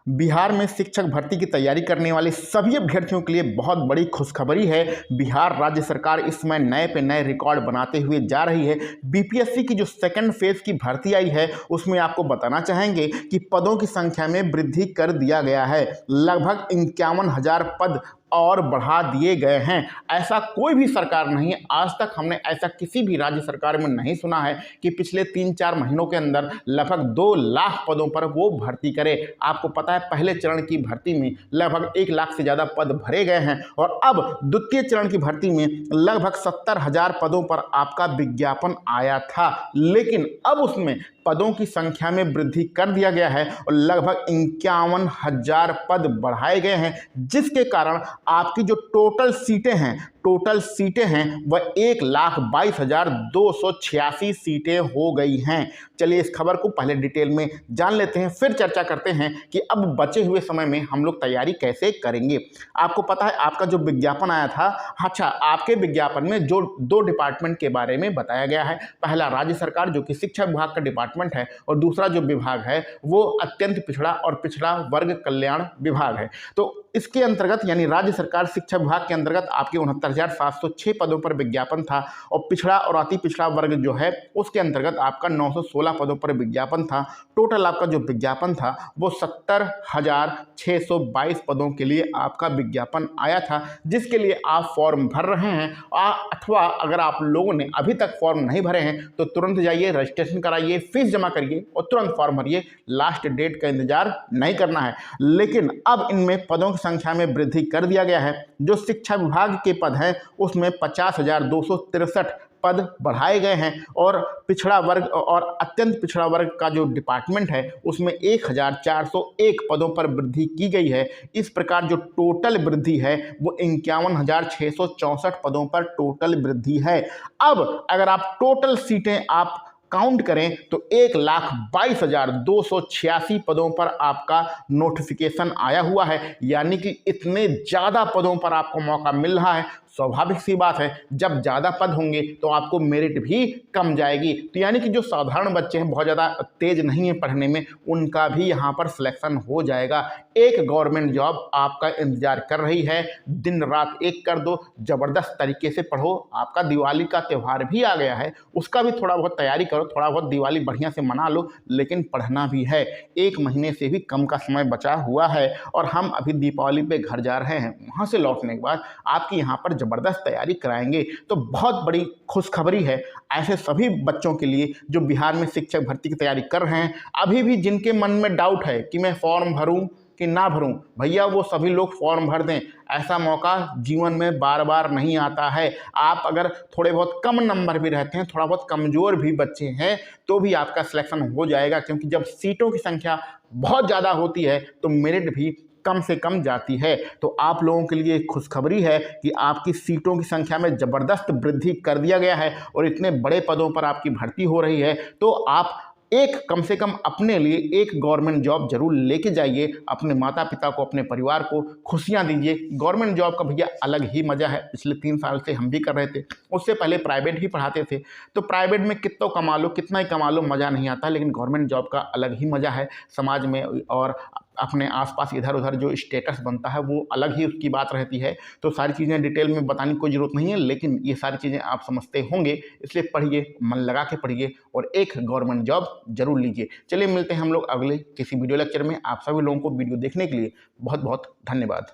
बिहार में शिक्षक भर्ती की तैयारी करने वाले सभी अभ्यर्थियों के लिए बहुत बड़ी खुशखबरी है। बिहार राज्य सरकार इस समय नए पे नए रिकॉर्ड बनाते हुए जा रही है। बीपीएससी की जो सेकंड फेज की भर्ती आई है उसमें आपको बताना चाहेंगे कि पदों की संख्या में वृद्धि कर दिया गया है। लगभग 51,000 पद और बढ़ा दिए गए हैं। ऐसा कोई भी सरकार नहीं है, आज तक हमने ऐसा किसी भी राज्य सरकार में नहीं सुना है कि पिछले 3-4 महीनों के अंदर लगभग 2 लाख पदों पर वो भर्ती करे। आपको पता है पहले चरण की भर्ती में लगभग 1 लाख से ज़्यादा पद भरे गए हैं और अब द्वितीय चरण की भर्ती में लगभग 70,000 पदों पर आपका विज्ञापन आया था, लेकिन अब उसमें पदों की संख्या में वृद्धि कर दिया गया है और लगभग 51,000 पद बढ़ाए गए हैं, जिसके कारण आपकी जो टोटल सीटें हैं वह 1,22,286 सीटें हो गई हैं। चलिए इस खबर को पहले डिटेल में जान लेते हैं, फिर चर्चा करते हैं कि अब बचे हुए समय में हम लोग तैयारी कैसे करेंगे। आपको पता है आपका जो विज्ञापन आया था, अच्छा आपके विज्ञापन में जो 2 डिपार्टमेंट के बारे में बताया गया है। पहला राज्य सरकार जो कि शिक्षा विभाग का डिपार्टमेंट है और दूसरा जो विभाग है वो अत्यंत पिछड़ा और पिछड़ा वर्ग कल्याण विभाग है। तो इसके अंतर्गत यानी राज्य सरकार शिक्षा विभाग के अंतर्गत आपके 69,706 पदों पर विज्ञापन था और पिछड़ा और अति पिछड़ा वर्ग जो है उसके अंतर्गत आपका 916 पदों पर विज्ञापन था। टोटल आपका जो विज्ञापन था वो 70,622 पदों के लिए आपका विज्ञापन आया था, जिसके लिए आप फॉर्म भर रहे हैं। अथवा अगर आप लोगों ने अभी तक फॉर्म नहीं भरे हैं तो तुरंत जाइए, रजिस्ट्रेशन कराइए, फीस जमा करिए और तुरंत फॉर्म भरिए। लास्ट डेट का इंतजार नहीं करना है। लेकिन अब इनमें पदों की संख्या में वृद्धि कर दिया गया है। जो शिक्षा विभाग के पद हैं उसमें 50,263 पद बढ़ाए गए हैं और पिछड़ा वर्ग और अत्यंत पिछड़ा वर्ग का जो डिपार्टमेंट है उसमें 1,401 पदों पर वृद्धि की गई है। इस प्रकार जो टोटल वृद्धि है वो 51,664 पदों पर टोटल वृद्धि है। अब अगर आप टोटल सीटें आप काउंट करें तो 1,22,286 पदों पर आपका नोटिफिकेशन आया हुआ है, यानी कि इतने ज़्यादा पदों पर आपको मौका मिल रहा है। स्वाभाविक सी बात है, जब ज़्यादा पद होंगे तो आपको मेरिट भी कम जाएगी। तो यानी कि जो साधारण बच्चे हैं, बहुत ज़्यादा तेज नहीं है पढ़ने में, उनका भी यहाँ पर सिलेक्शन हो जाएगा। एक गवर्नमेंट जॉब आपका इंतजार कर रही है। दिन रात एक कर दो, ज़बरदस्त तरीके से पढ़ो। आपका दिवाली का त्यौहार भी आ गया है, उसका भी थोड़ा बहुत तैयारी करो, थोड़ा बहुत दिवाली बढ़िया से मना लो, लेकिन पढ़ना भी है। 1 महीने से भी कम का समय बचा हुआ है और हम अभी दीपावली पे घर जा रहे हैं। वहाँ से लौटने के बाद आपकी यहाँ पर ज़बरदस्त तैयारी कराएंगे। तो बहुत बड़ी खुशखबरी है ऐसे सभी बच्चों के लिए जो बिहार में शिक्षक भर्ती की तैयारी कर रहे हैं। अभी भी जिनके मन में डाउट है कि मैं फॉर्म भरूं कि ना भरूं, भैया वो सभी लोग फॉर्म भर दें। ऐसा मौका जीवन में बार बार नहीं आता है। आप अगर थोड़े बहुत कम नंबर भी रहते हैं, थोड़ा बहुत कमज़ोर भी बच्चे हैं, तो भी आपका सिलेक्शन हो जाएगा, क्योंकि जब सीटों की संख्या बहुत ज़्यादा होती है तो मेरिट भी कम से कम जाती है। तो आप लोगों के लिए खुशखबरी है कि आपकी सीटों की संख्या में ज़बरदस्त वृद्धि कर दिया गया है और इतने बड़े पदों पर आपकी भर्ती हो रही है। तो आप कम से कम अपने लिए एक गवर्नमेंट जॉब जरूर लेके जाइए। अपने माता पिता को, अपने परिवार को खुशियां दीजिए। गवर्नमेंट जॉब का भैया अलग ही मज़ा है। पिछले 3 साल से हम भी कर रहे थे, उससे पहले प्राइवेट भी पढ़ाते थे। तो प्राइवेट में कितना कमा लो, कितना ही कमा लो, मज़ा नहीं आता, लेकिन गवर्नमेंट जॉब का अलग ही मज़ा है। समाज में और अपने आसपास इधर उधर जो स्टेटस बनता है वो अलग ही उसकी बात रहती है। तो सारी चीज़ें डिटेल में बताने की कोई ज़रूरत नहीं है, लेकिन ये सारी चीज़ें आप समझते होंगे, इसलिए पढ़िए, मन लगा के पढ़िए और एक गवर्नमेंट जॉब जरूर लीजिए। चलिए मिलते हैं हम लोग अगले किसी वीडियो लेक्चर में। आप सभी लोगों को वीडियो देखने के लिए बहुत बहुत धन्यवाद।